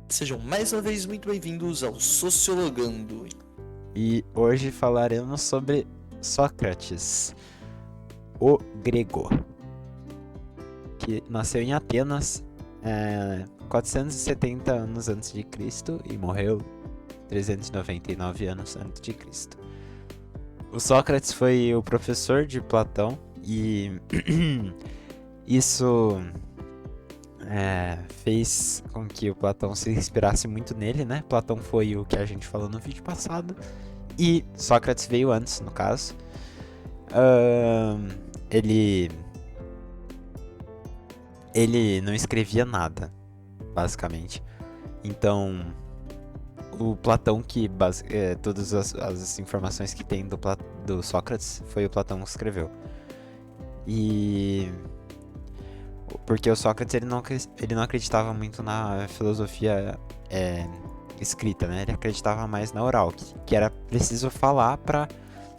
Sejam mais uma vez muito bem-vindos ao Sociologando. E hoje falaremos sobre Sócrates, o grego, que nasceu em Atenas 470 anos antes de Cristo e morreu 399 anos antes de Cristo. O Sócrates foi o professor de Platão e isso fez com que o Platão se inspirasse muito nele, né? Platão foi o que a gente falou no vídeo passado. E Sócrates veio antes, no caso. Ele não escrevia nada, basicamente. Então, o Platão todas as informações que tem do Sócrates foi o Platão que escreveu. E porque o Sócrates ele não acreditava muito na filosofia escrita, né? Ele acreditava mais na oral, que era preciso falar para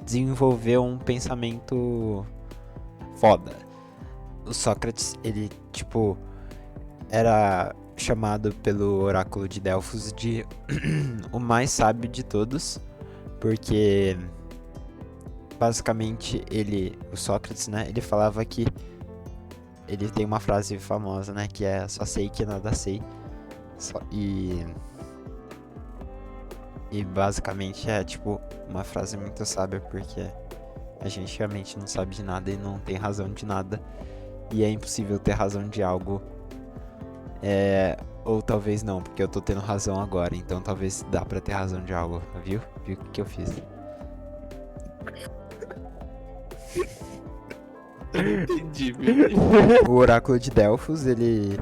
desenvolver um pensamento foda. O Sócrates, ele, era chamado pelo oráculo de Delfos de o mais sábio de todos, porque basicamente o Sócrates, né, ele falava que ele tem uma frase famosa, né, que é só sei que nada sei. E basicamente é uma frase muito sábia, porque a gente realmente não sabe de nada e não tem razão de nada. E é impossível ter razão de algo. Ou talvez não, porque eu tô tendo razão agora, então talvez dá pra ter razão de algo, viu? Viu o que eu fiz? Entendi. O oráculo de Delfos, ele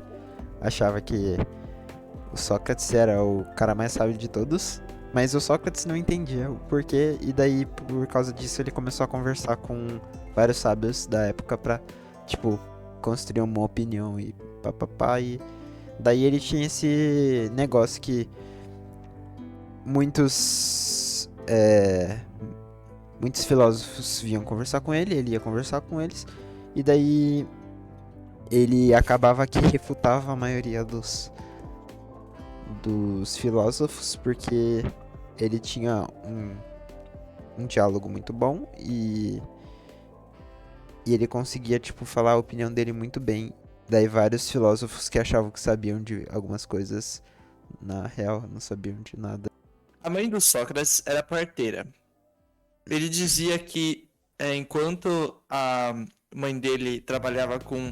achava que o Sócrates era o cara mais sábio de todos, mas o Sócrates não entendia o porquê, e daí, por causa disso, ele começou a conversar com vários sábios da época pra, construir uma opinião e papapá, e daí ele tinha esse negócio que muitos filósofos vinham conversar com ele ia conversar com eles, e daí ele acabava que refutava a maioria dos filósofos, porque ele tinha um diálogo muito bom e ele conseguia, falar a opinião dele muito bem. Daí vários filósofos que achavam que sabiam de algumas coisas, na real, não sabiam de nada. A mãe do Sócrates era parteira. Ele dizia que enquanto a mãe dele trabalhava com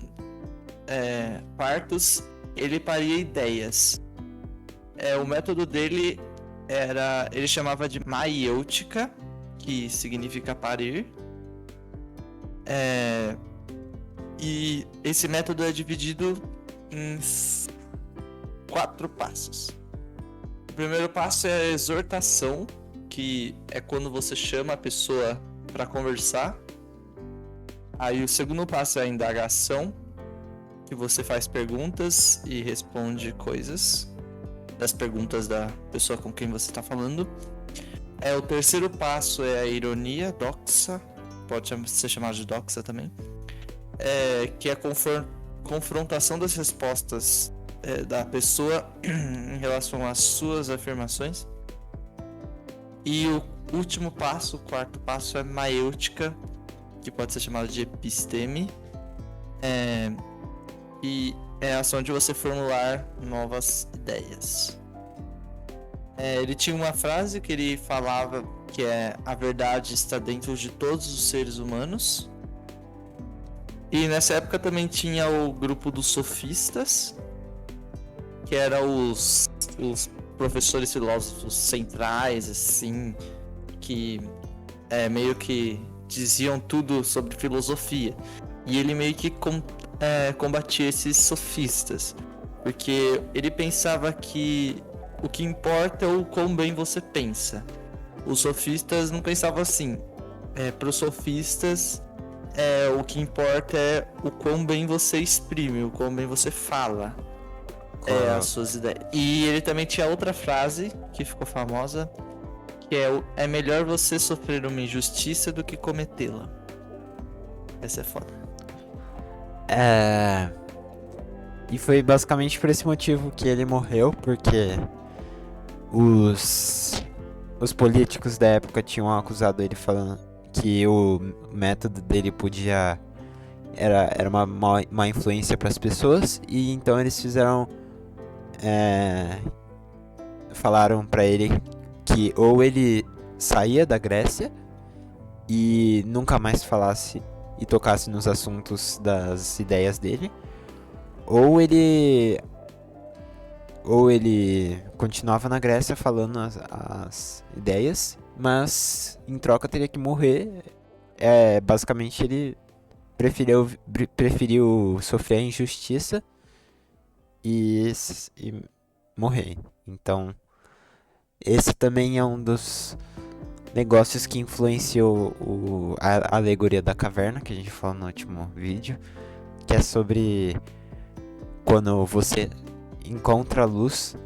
partos, ele paria ideias. O método dele ele chamava de maiêutica, que significa parir. E esse método é dividido em 4 passos. O primeiro passo é a exortação, que é quando você chama a pessoa para conversar. Aí o segundo passo é a indagação, que você faz perguntas e responde coisas das perguntas da pessoa com quem você está falando. O terceiro passo é a ironia, doxa, pode ser chamado de doxa também, que é a confrontação das respostas da pessoa em relação às suas afirmações. E o último passo, o quarto passo, é maiêutica, que pode ser chamado de episteme, e é a ação de você formular novas ideias. Ele tinha uma frase que ele falava que é: a verdade está dentro de todos os seres humanos. E nessa época também tinha o grupo dos sofistas, que eram os professores filósofos centrais, assim, que meio que diziam tudo sobre filosofia. E ele meio que combatia esses sofistas, porque ele pensava que o que importa é o quão bem você pensa. Os sofistas não pensavam assim. Para os sofistas, o que importa é o quão bem você exprime, o quão bem você fala as suas ideias. E ele também tinha outra frase que ficou famosa, que é melhor você sofrer uma injustiça do que cometê-la. Essa é foda. E foi basicamente por esse motivo que ele morreu, porque os políticos da época tinham acusado ele falando que o método dele podia era uma má influência para as pessoas, e então eles falaram para ele que ou ele saía da Grécia e nunca mais falasse e tocasse nos assuntos das ideias dele, ou ele continuava na Grécia falando as ideias, mas em troca teria que morrer. Basicamente ele preferiu sofrer a injustiça e morrer. Então, esse também é um dos negócios que influenciou a alegoria da caverna, que a gente falou no último vídeo, que é sobre quando você encontra a luz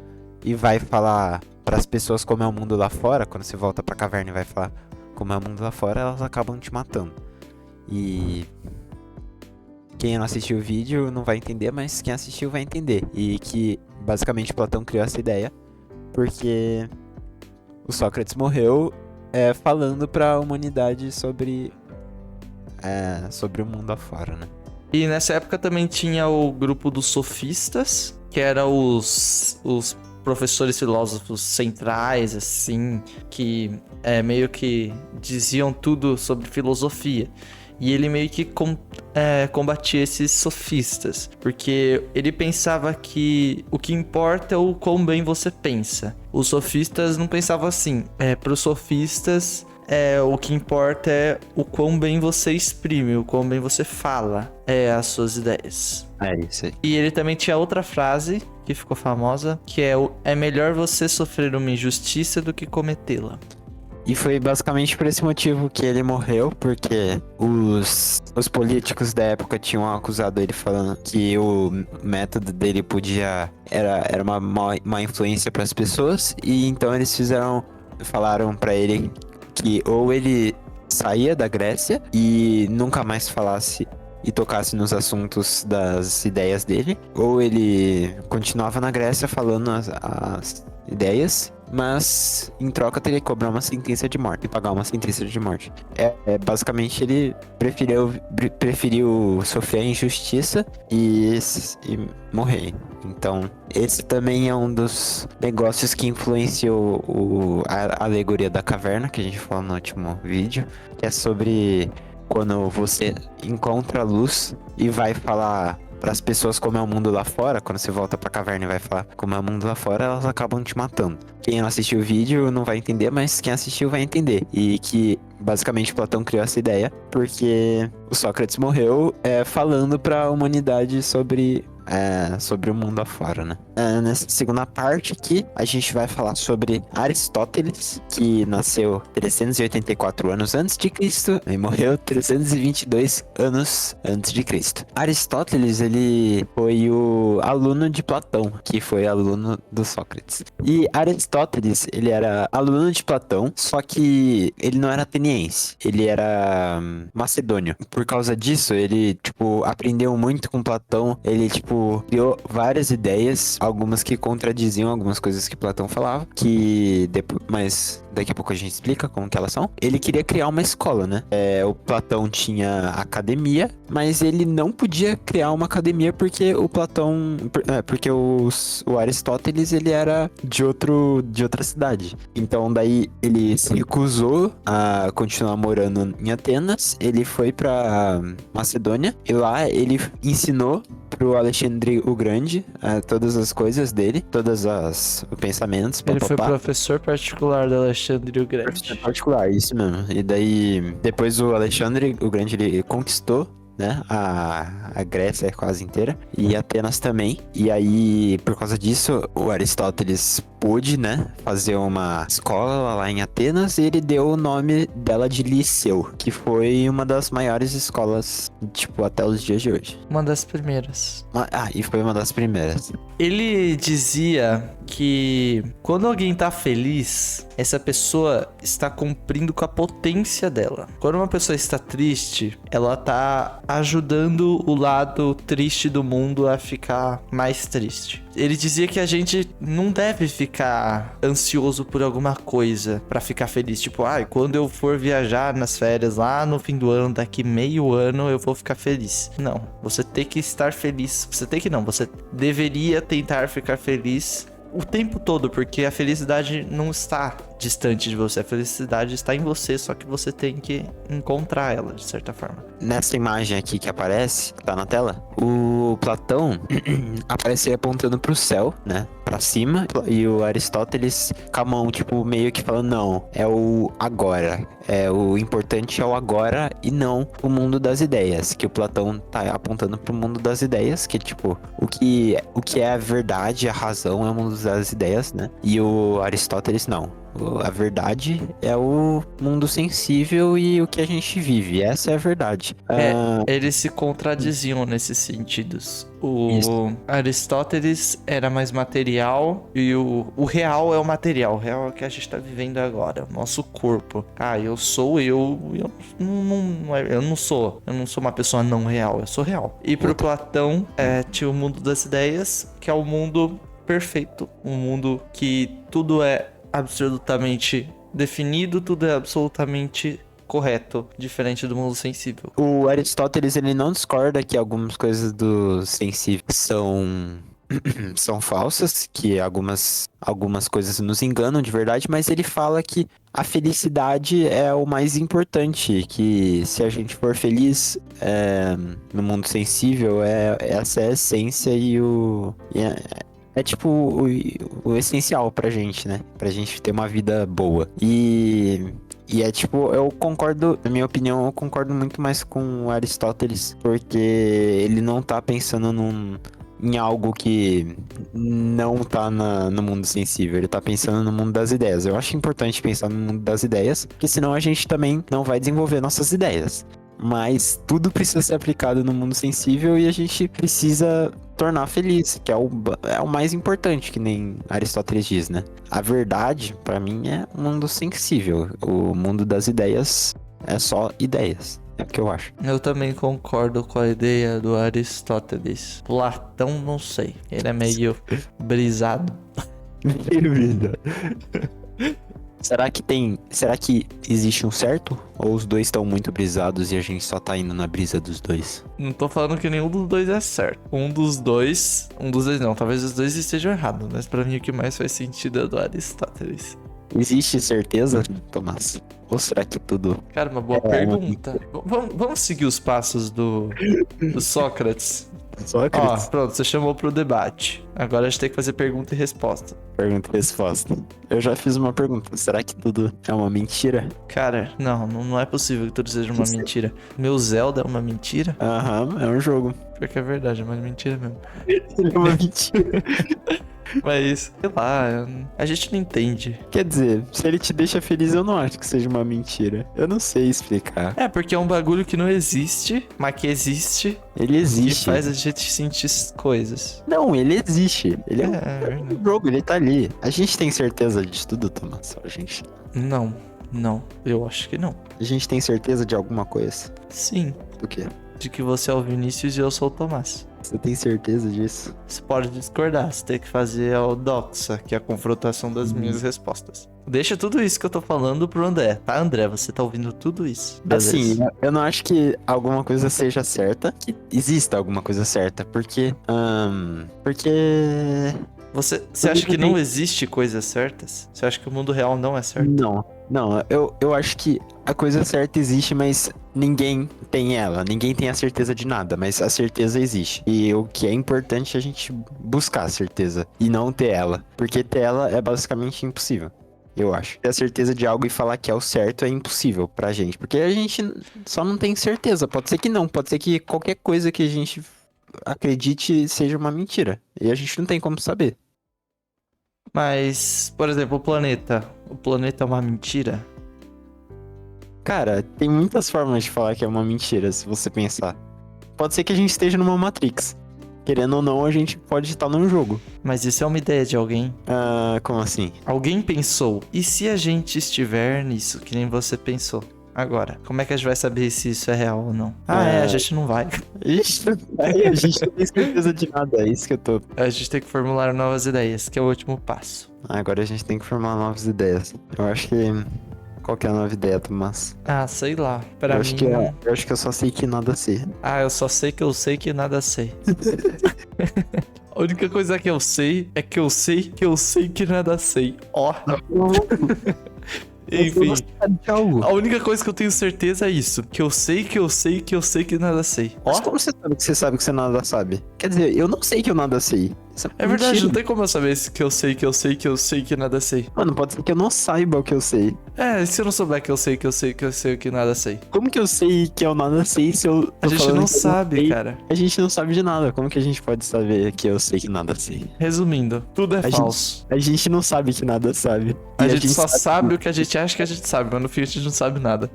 e vai falar para as pessoas como é o mundo lá fora. Quando você volta para a caverna e vai falar como é o mundo lá fora, elas acabam te matando. E quem não assistiu o vídeo não vai entender, mas quem assistiu vai entender. E que basicamente Platão criou essa ideia porque o Sócrates morreu falando para a humanidade sobre o mundo afora, né? E nessa época também tinha o grupo dos sofistas, que eram os professores filósofos centrais, assim, que meio que diziam tudo sobre filosofia. E ele meio que combatia esses sofistas, porque ele pensava que o que importa é o quão bem você pensa. Os sofistas não pensavam assim. Para os sofistas, o que importa é o quão bem você exprime, o quão bem você fala as suas ideias. É isso aí. E ele também tinha outra frase que ficou famosa, que é melhor você sofrer uma injustiça do que cometê-la. E foi basicamente por esse motivo que ele morreu, porque os políticos da época tinham acusado ele falando que o método dele era uma má influência para as pessoas, e então eles falaram para ele que ou ele saía da Grécia e nunca mais falasse e tocasse nos assuntos das ideias dele, ou ele continuava na Grécia falando as ideias, mas em troca teria que cobrar uma sentença de morte e pagar uma sentença de morte. Basicamente ele preferiu sofrer a injustiça e morrer. Então, esse também é um dos negócios que influenciou a alegoria da caverna, que a gente falou no último vídeo, que é sobre quando você encontra a luz e vai falar para as pessoas como é o mundo lá fora. Quando você volta pra caverna e vai falar como é o mundo lá fora, elas acabam te matando. Quem não assistiu o vídeo não vai entender, mas quem assistiu vai entender. E que basicamente Platão criou essa ideia porque o Sócrates morreu falando para a humanidade sobre o mundo afora, né? Nessa segunda parte aqui, a gente vai falar sobre Aristóteles, que nasceu 384 anos antes de Cristo e morreu 322 anos antes de Cristo. Aristóteles, ele foi o aluno de Platão, que foi aluno do Sócrates. E Aristóteles, ele era aluno de Platão, só que ele não era ateniense, ele era macedônio. Por causa disso, ele, aprendeu muito com Platão, ele, criou várias ideias, algumas que contradiziam algumas coisas que Platão falava, mas daqui a pouco a gente explica como que elas são. Ele queria criar uma escola, né? O Platão tinha academia, mas ele não podia criar uma academia porque o Aristóteles, ele era de outra cidade. Então daí ele se recusou a continuar morando em Atenas, ele foi pra Macedônia e lá ele ensinou pro Alexandre o Grande todas as coisas dele, todos os pensamentos. Ele foi professor particular do Alexandre o Grande. Professor particular, isso mesmo. E daí, depois o Alexandre o Grande, ele conquistou, né, a Grécia quase inteira, e Atenas também. E aí, por causa disso, o Aristóteles pôde, né, fazer uma escola lá em Atenas e ele deu o nome dela de Liceu, que foi uma das maiores escolas, tipo, até os dias de hoje. Uma das primeiras. E foi uma das primeiras. Ele dizia que quando alguém tá feliz, essa pessoa está cumprindo com a potência dela. Quando uma pessoa está triste, ela tá ajudando o lado triste do mundo a ficar mais triste. Ele dizia que a gente não deve ficar ansioso por alguma coisa pra ficar feliz. Tipo, quando eu for viajar nas férias lá no fim do ano, daqui meio ano, eu vou ficar feliz. Não, você tem que estar feliz. Você deveria tentar ficar feliz o tempo todo, porque a felicidade não está distante de você, a felicidade está em você, só que você tem que encontrar ela, de certa forma. Nessa imagem aqui que aparece, que tá na tela, o Platão aparece apontando pro céu, né, pra cima, e o Aristóteles com a mão, tipo, meio que falando, não, é o agora, o importante é o agora e não o mundo das ideias, que o Platão tá apontando pro mundo das ideias, que tipo, o que é a verdade, a razão é o mundo das ideias, né, e o Aristóteles não. A verdade é o mundo sensível e o que a gente vive. Essa é a verdade. Eles se contradiziam nesses sentidos. O Aristóteles era mais material e o real é o material. O real é o que a gente tá vivendo agora. Nosso corpo. Eu sou eu. Eu não sou uma pessoa não real. Eu sou real. E pro Platão, tinha o mundo das ideias, que é o mundo perfeito. Um mundo que tudo é absolutamente definido, tudo é absolutamente correto, diferente do mundo sensível. O Aristóteles, ele não discorda que algumas coisas do sensível são falsas, que algumas coisas nos enganam de verdade, mas ele fala que a felicidade é o mais importante, que se a gente for feliz no mundo sensível, essa é a essência é tipo o essencial pra gente, né? Pra gente ter uma vida boa. E é tipo, eu concordo, na minha opinião, eu concordo muito mais com o Aristóteles, porque ele não tá pensando em algo que não tá no mundo sensível, ele tá pensando no mundo das ideias. Eu acho importante pensar no mundo das ideias, porque senão a gente também não vai desenvolver nossas ideias. Mas tudo precisa ser aplicado no mundo sensível e a gente precisa tornar feliz, que é o mais importante, que nem Aristóteles diz, né? A verdade, pra mim, é o mundo sensível. O mundo das ideias é só ideias. É o que eu acho. Eu também concordo com a ideia do Aristóteles. Platão, não sei. Ele é meio brisado. Será que existe um certo? Ou os dois estão muito brisados e a gente só tá indo na brisa dos dois? Não tô falando que nenhum dos dois é certo. Um dos dois não. Talvez os dois estejam errados. Mas pra mim o que mais faz sentido é do Aristóteles. Existe certeza, Tomás? Ou será que tudo... Cara, uma boa pergunta. Vamos seguir os passos do Sócrates? Pronto, você chamou pro debate. Agora a gente tem que fazer pergunta e resposta. Pergunta e resposta. Eu já fiz uma pergunta. Será que tudo é uma mentira? Cara, não é possível que tudo seja uma mentira. Meu Zelda é uma mentira? Aham, é um jogo. Pior que é verdade, é uma mentira mesmo. Ele é uma mentira. Mas, sei lá, a gente não entende. Quer dizer, se ele te deixa feliz, eu não acho que seja uma mentira. Eu não sei explicar. Porque é um bagulho que não existe, mas que existe. Ele existe. Que faz a gente sentir coisas. Não, ele existe. Ele é verdade. um jogo, ele tá ali. A gente tem certeza disso tudo, Thomas? A gente... Não, eu acho que não. A gente tem certeza de alguma coisa? Sim. Do quê? De que você é o Vinícius e eu sou o Tomás. Você tem certeza disso? Você pode discordar, você tem que fazer a doxa, que é a confrontação das minhas respostas. Deixa tudo isso que eu tô falando pro André, tá, André? Você tá ouvindo tudo isso. Beleza. Assim, eu não acho que alguma coisa seja certa, que exista alguma coisa certa, porque... Você acha que não existe coisas certas? Você acha que o mundo real não é certo? Não, eu acho que a coisa certa existe, mas ninguém tem ela. Ninguém tem a certeza de nada, mas a certeza existe. E o que é importante é a gente buscar a certeza e não ter ela. Porque ter ela é basicamente impossível, eu acho. Ter a certeza de algo e falar que é o certo é impossível pra gente. Porque a gente só não tem certeza. Pode ser que não, pode ser que qualquer coisa que a gente acredite seja uma mentira. E a gente não tem como saber. Mas, por exemplo, o planeta. O planeta é uma mentira? Cara, tem muitas formas de falar que é uma mentira, se você pensar. Pode ser que a gente esteja numa Matrix. Querendo ou não, a gente pode estar num jogo. Mas isso é uma ideia de alguém. Como assim? Alguém pensou, e se a gente estiver nisso, que nem você pensou? Agora, como é que a gente vai saber se isso é real ou não? A gente não vai. Ixi, aí a gente não tem certeza de nada, é isso que eu tô... A gente tem que formular novas ideias, que é o último passo. Agora a gente tem que formar novas ideias. Eu acho que... Qual que é a nova ideia, Tomás? Sei lá. Pra eu mim... acho que eu só sei que nada sei. eu só sei que nada sei. A única coisa que eu sei é que eu sei que nada sei. Ó. Enfim. A única coisa que eu tenho certeza é isso. Que eu sei que nada sei. Ó. Mas como você sabe que você nada sabe? Quer dizer, eu não sei que eu nada sei. É verdade, não tem como eu saber que eu sei que nada sei. Mano, pode ser que eu não saiba o que eu sei. E se eu não souber que eu sei que nada sei? Como que eu sei que eu nada sei se eu... A gente não sabe, cara. A gente não sabe de nada. Como que a gente pode saber que eu sei que nada sei? Resumindo, tudo é falso. A gente não sabe que nada sabe. A gente só sabe o que a gente acha que a gente sabe, mas no fim a gente não sabe nada.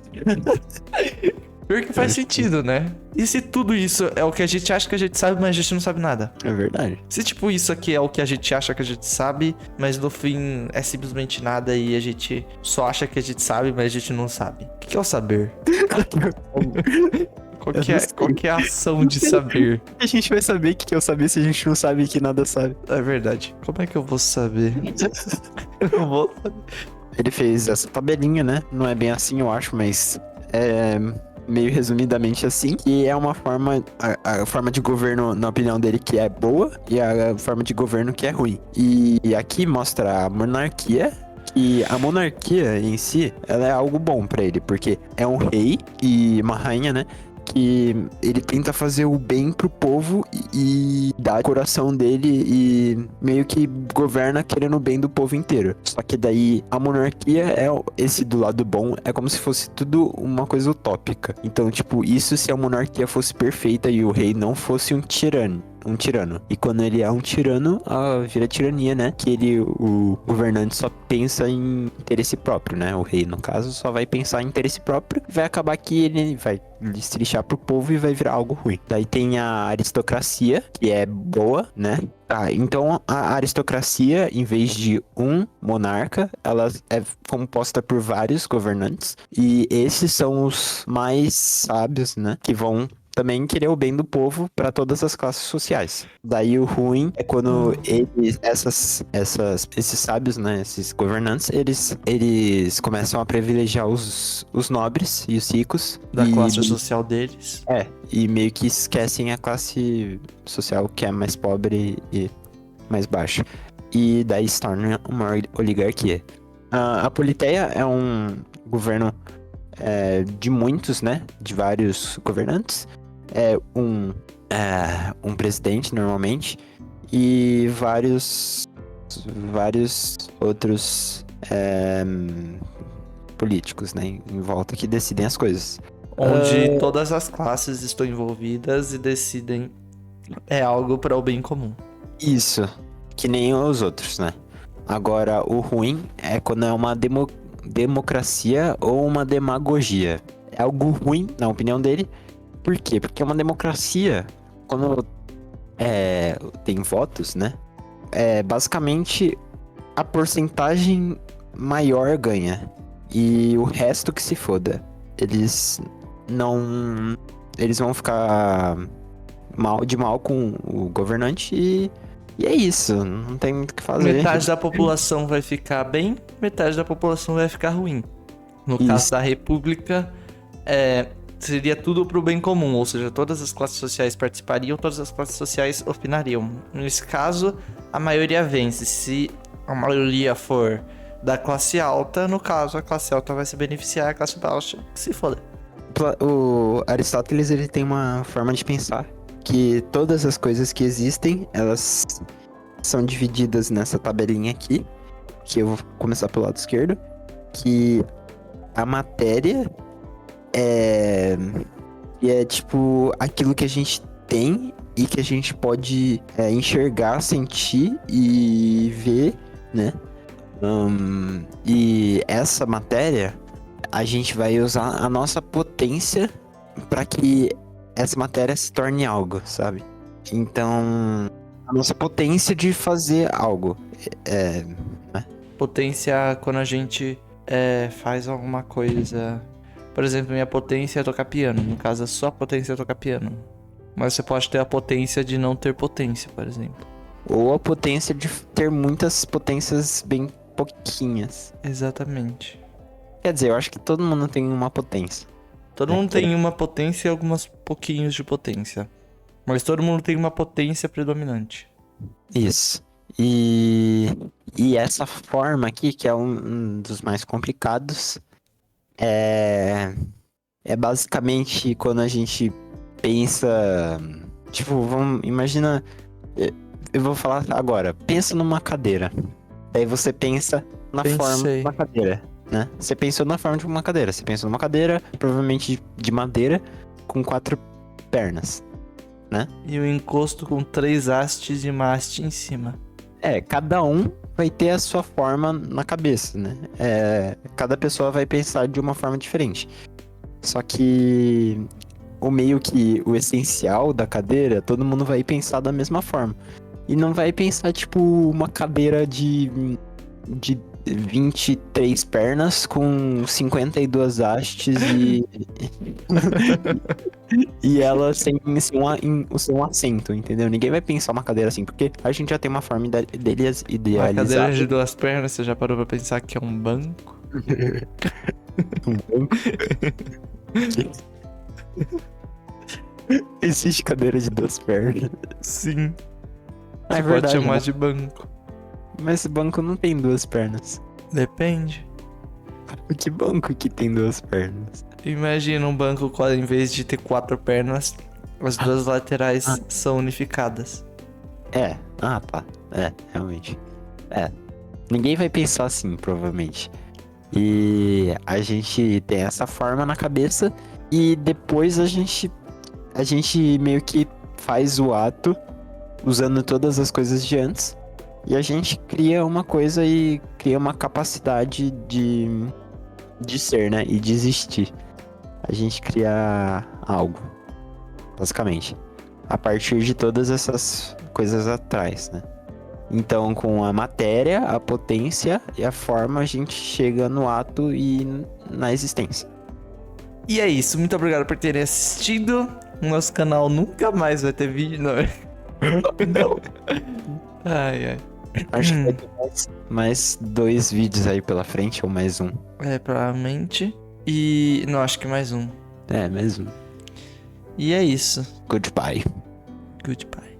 Pior que faz sentido, né? E se tudo isso é o que a gente acha que a gente sabe, mas a gente não sabe nada? É verdade. Se tipo isso aqui é o que a gente acha que a gente sabe, mas no fim é simplesmente nada e a gente só acha que a gente sabe, mas a gente não sabe. O que é o saber? Qual que é a ação de saber? A gente vai saber o que é o saber se a gente não sabe que nada sabe. É verdade. Como é que eu vou saber? Eu não vou saber. Ele fez essa tabelinha, né? Não é bem assim, eu acho, mas é meio resumidamente assim. E é uma forma, a forma de governo, na opinião dele, que é boa e a forma de governo que é ruim. E aqui mostra a monarquia. E a monarquia em si, ela é algo bom pra ele, porque é um rei e uma rainha, né? Que ele tenta fazer o bem pro povo e dá o coração dele e meio que governa querendo o bem do povo inteiro. Só que daí a monarquia é esse do lado bom, é como se fosse tudo uma coisa utópica. Então, tipo, isso se a monarquia fosse perfeita e o rei não fosse um tirano. E quando ele é um tirano, vira tirania, né? Que o governante só pensa em interesse próprio, né? O rei, no caso, só vai pensar em interesse próprio. Vai acabar que ele vai destrichar pro povo e vai virar algo ruim. Daí tem a aristocracia, que é boa, né? Então a aristocracia, em vez de um monarca, ela é composta por vários governantes. E esses são os mais sábios, né? Que vão também querer o bem do povo para todas as classes sociais. Daí o ruim é quando esses sábios, né, esses governantes, eles começam a privilegiar os nobres e os ricos da classe social deles. E meio que esquecem a classe social que é mais pobre e mais baixa. E daí se torna uma oligarquia. A Politeia é um governo de muitos, né, de vários governantes. Um presidente, normalmente, e vários outros políticos, né, em volta que decidem as coisas. Onde todas as classes estão envolvidas e decidem algo para o bem comum. Isso, que nem os outros, né? Agora, o ruim é quando é uma democracia ou uma demagogia. É algo ruim, na opinião dele. Por quê? Porque uma democracia, quando tem votos, né? Basicamente, a porcentagem maior ganha. E o resto que se foda. Eles vão ficar de mal com o governante e é isso. Não tem muito o que fazer. Metade da população vai ficar bem, metade da população vai ficar ruim. No caso da república, seria tudo pro bem comum, ou seja, todas as classes sociais participariam, todas as classes sociais opinariam. Nesse caso, a maioria vence. Se a maioria for da classe alta, no caso, a classe alta vai se beneficiar, a classe baixa que se foda. O Aristóteles, ele tem uma forma de pensar que todas as coisas que existem, elas são divididas nessa tabelinha aqui, que eu vou começar pelo lado esquerdo, que a matéria é tipo aquilo que a gente tem e que a gente pode enxergar, sentir e ver né? E essa matéria, a gente vai usar a nossa potência para que essa matéria se torne algo, sabe? Então, a nossa potência de fazer algo. Potência quando a gente faz alguma coisa. Por exemplo, minha potência é tocar piano. No caso, a sua potência é tocar piano. Mas você pode ter a potência de não ter potência, por exemplo. Ou a potência de ter muitas potências bem pouquinhas. Exatamente. Quer dizer, eu acho que todo mundo tem uma potência. Todo mundo tem uma potência e alguns pouquinhos de potência. Mas todo mundo tem uma potência predominante. Isso. E essa forma aqui, que é um dos mais complicados, é basicamente quando a gente pensa. Tipo, imagina. Eu vou falar agora. Pensa numa cadeira. Daí você pensa na forma de uma cadeira, né? Você pensou na forma de uma cadeira. Você pensou numa cadeira, provavelmente de madeira, com 4 pernas, né? E o encosto com 3 hastes e uma haste em cima. Cada um vai ter a sua forma na cabeça, né? Cada pessoa vai pensar de uma forma diferente. Só que o essencial da cadeira, todo mundo vai pensar da mesma forma. E não vai pensar, tipo, uma cadeira de 23 pernas com 52 hastes e ela sem o seu assento, entendeu? Ninguém vai pensar uma cadeira assim, porque a gente já tem uma forma deles Uma idealizada. cadeira de 2 pernas, você já parou pra pensar que é um banco? Um banco? Existe cadeira de 2 pernas. Sim. É Você verdade, pode chamar né? de banco. Mas esse banco não tem 2 pernas. Depende. Que banco que tem 2 pernas? Imagina um banco qual, em vez de ter 4 pernas, as duas laterais são unificadas. Tá. Realmente. Ninguém vai pensar assim, provavelmente. E a gente tem essa forma na cabeça e depois a gente meio que faz o ato usando todas as coisas de antes e a gente cria uma coisa e cria uma capacidade de ser, né? E de existir. A gente cria algo, basicamente, a partir de todas essas coisas atrás, né? Então, com a matéria, a potência e a forma, a gente chega no ato e na existência. E é isso, muito obrigado por terem assistido. O nosso canal nunca mais vai ter vídeo, não é? Não. Ai. Acho que vai ter mais 2 vídeos aí pela frente, ou mais um. Provavelmente. E não, acho que mais um. Mais um. E é isso. Goodbye. Goodbye.